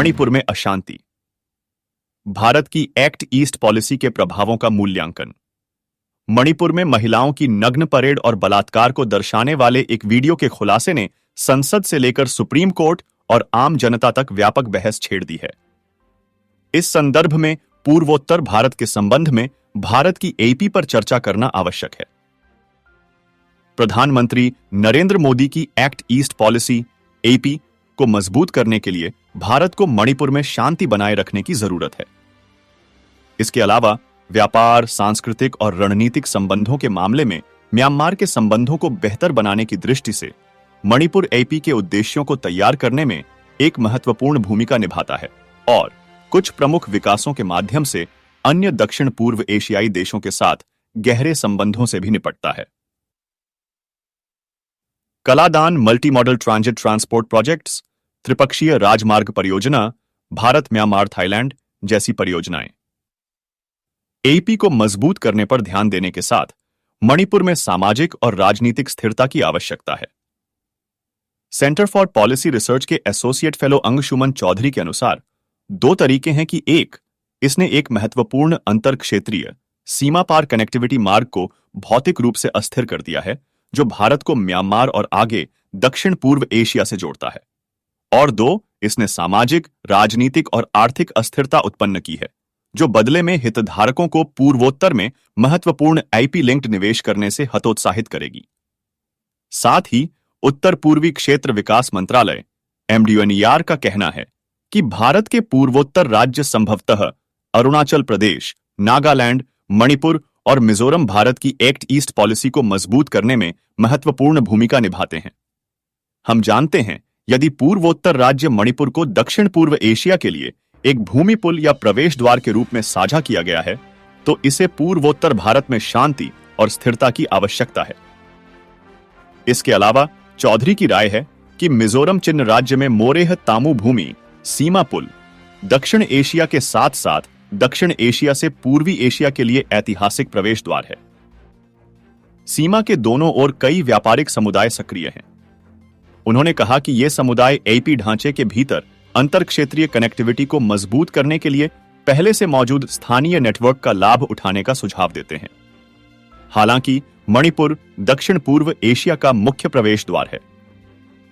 मणिपुर में अशांति। भारत की एक्ट ईस्ट पॉलिसी के प्रभावों का मूल्यांकन। मणिपुर में महिलाओं की नग्न परेड और बलात्कार को दर्शाने वाले एक वीडियो के खुलासे ने संसद से लेकर सुप्रीम कोर्ट और आम जनता तक व्यापक बहस छेड़ दी है। इस संदर्भ में पूर्वोत्तर भारत के संबंध में भारत की एपी पर चर्चा करना आवश्यक है। प्रधानमंत्री नरेंद्र मोदी की एक्ट ईस्ट पॉलिसी एपी को मजबूत करने के लिए भारत को मणिपुर में शांति बनाए रखने की जरूरत है। इसके अलावा व्यापार, सांस्कृतिक और रणनीतिक संबंधों के मामले में म्यांमार के संबंधों को बेहतर बनाने की दृष्टि से मणिपुर एपी के उद्देश्यों को तैयार करने में एक महत्वपूर्ण भूमिका निभाता है और कुछ प्रमुख विकासों के माध्यम से अन्य दक्षिण पूर्व एशियाई देशों के साथ गहरे संबंधों से भी निपटता है। Kaladan multi modal transit transport projects, त्रिपक्षीय राजमार्ग परियोजना, भारत म्यांमार थाईलैंड जैसी परियोजनाएं एपी को मजबूत करने पर ध्यान देने के साथ मणिपुर में सामाजिक और राजनीतिक स्थिरता की आवश्यकता है। सेंटर फॉर पॉलिसी रिसर्च के एसोसिएट फेलो अंगशुमन चौधरी के अनुसार दो तरीके हैं कि एक, इसने एक महत्वपूर्ण अंतर क्षेत्रीय सीमा पार कनेक्टिविटी मार्ग को भौतिक रूप से अस्थिर कर दिया है जो भारत को म्यांमार और आगे दक्षिण पूर्व एशिया से जोड़ता है, और दो, इसने सामाजिक, राजनीतिक और आर्थिक अस्थिरता उत्पन्न की है जो बदले में हितधारकों को पूर्वोत्तर में महत्वपूर्ण आईपी लिंक्ड निवेश करने से हतोत्साहित करेगी। साथ ही उत्तर पूर्वी क्षेत्र विकास मंत्रालय एमडीएनईआर का कहना है कि भारत के पूर्वोत्तर राज्य संभवतः अरुणाचल प्रदेश, नागालैंड, मणिपुर और मिजोरम भारत की एक्ट ईस्ट पॉलिसी को मजबूत करने में महत्वपूर्ण भूमिका निभाते हैं। हम जानते हैं, यदि पूर्वोत्तर राज्य मणिपुर को दक्षिण पूर्व एशिया के लिए एक भूमि पुल या प्रवेश द्वार के रूप में साझा किया गया है, तो इसे पूर्वोत्तर भारत में शांति और स्थिरता की आवश्यकता है। इसके अलावा चौधरी की राय है कि मिजोरम चिन्ह राज्य में मोरेह तामू भूमि सीमा पुल दक्षिण एशिया के साथ साथ दक्षिण एशिया से पूर्वी एशिया के लिए ऐतिहासिक प्रवेश द्वार है। सीमा के दोनों ओर कई व्यापारिक समुदाय सक्रिय हैं। उन्होंने कहा कि ये समुदाय एपी ढांचे के भीतर अंतर क्षेत्रीय कनेक्टिविटी को मजबूत करने के लिए पहले से मौजूद स्थानीय नेटवर्क का लाभ उठाने का सुझाव देते हैं। हालांकि मणिपुर दक्षिण पूर्व एशिया का मुख्य प्रवेश द्वार है।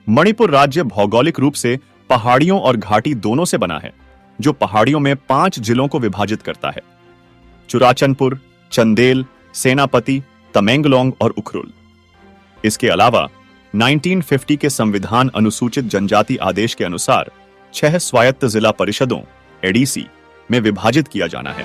मणिपुर राज्य भौगोलिक रूप से पहाड़ियों और घाटी दोनों से बना है, जो पहाड़ियों में 5 जिलों को विभाजित करता है: चुराचनपुर, चंदेल, सेनापति, तमेंगलोंग और उखरुल। इसके अलावा 1950 के संविधान अनुसूचित जनजाति आदेश के अनुसार 6 स्वायत्त जिला परिषदों एडीसी में विभाजित किया जाना है।